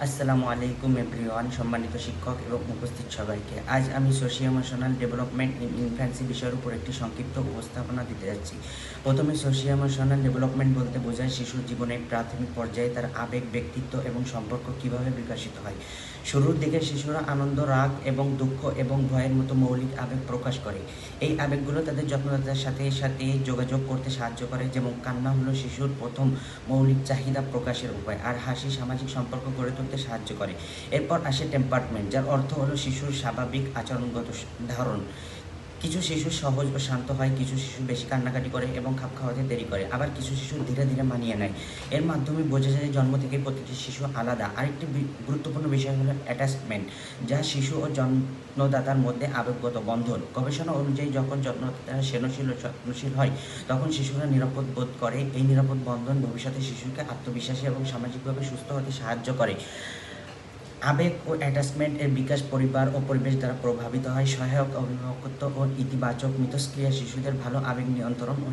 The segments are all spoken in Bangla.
আসসালামু আলাইকুম এভরিওয়ান, সম্মানিত শিক্ষক এবং উপস্থিত সবাইকে। আজ আমি socio emotional development in infancy বিষয়ের উপর একটি সংক্ষিপ্ত উপস্থাপনা দিতে যাচ্ছি। প্রথমে সোশিও ইমোশনাল ডেভেলপমেন্ট বলতে বোঝায় শিশুর জীবনের প্রাথমিক পর্যায়ে তার আবেগ, ব্যক্তিত্ব এবং সম্পর্ক কীভাবে বিকশিত হয়। শুরুর দিকে শিশুরা আনন্দ, রাগ এবং দুঃখ এবং ভয়ের মতো মৌলিক আবেগ প্রকাশ করে। এই আবেগগুলো তাদের যত্নদাতার সাথে সাথে যোগাযোগ করতে সাহায্য করে, যেমন কান্না হলো শিশুর প্রথম মৌলিক চাহিদা প্রকাশের উপায়, আর হাসি সামাজিক সম্পর্ক গড়ে তুলতে সাহায্য করে। এরপর আসে টেম্পারমেন্ট, যার অর্থ হলো শিশুর স্বাভাবিক আচরণগত ধারণ। কিছু শিশু সহজ ও শান্ত হয়, কিছু শিশু বেশি কান্নাকাটি করে এবং খাপ খাওয়াতে দেরি করে, আবার কিছু শিশু ধীরে ধীরে মানিয়ে নেয়। এর মাধ্যমে বোঝা যায় জন্ম থেকে প্রতিটি শিশু আলাদা। আরেকটি গুরুত্বপূর্ণ বিষয় হলো অ্যাটাচমেন্ট, যা শিশু ও জন্মদাতার মধ্যে আবেগগত বন্ধন। গবেষণা অনুযায়ী যখন জন্মদাতা সেনশীল ও যত্নশীল হয়, তখন শিশুরা নিরাপদ বোধ করে। এই নিরাপদ বন্ধন ভবিষ্যতে শিশুকে আত্মবিশ্বাসী এবং সামাজিকভাবে সুস্থ হতে সাহায্য করে। আবেগ ও অ্যাটাচমেন্ট এর বিকাশ পরিবার ও পরিবেশ দ্বারা প্রভাবিত হয়। সহায়ক অভিভাবকত্ব ও ইতিবাচক মিথস্ক্রিয়া শিশুদের ভালো আবেগ নিয়ন্ত্রণ ও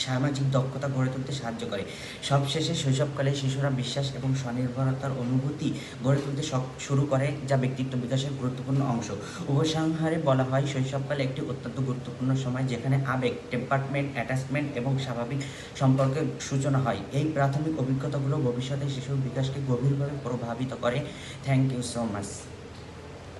সামাজিক দক্ষতা গড়ে তুলতে সাহায্য করে। সবশেষে শৈশবকালে শিশুরা বিশ্বাস এবং স্বনির্ভরতার অনুভূতি গড়ে তুলতে শুরু করে, যা ব্যক্তিত্ব বিকাশের গুরুত্বপূর্ণ অংশ। উপসংহারে বলা হয়, শৈশবকালে একটি অত্যন্ত গুরুত্বপূর্ণ সময়, যেখানে আবেগ, টেম্পারমেন্ট, অ্যাটাচমেন্ট এবং স্বাভাবিক সম্পর্কের সূচনা হয়। এই প্রাথমিক অভিজ্ঞতাগুলো ভবিষ্যতে শিশুর বিকাশকে গভীরভাবে প্রভাবিত করে। Thank you so much.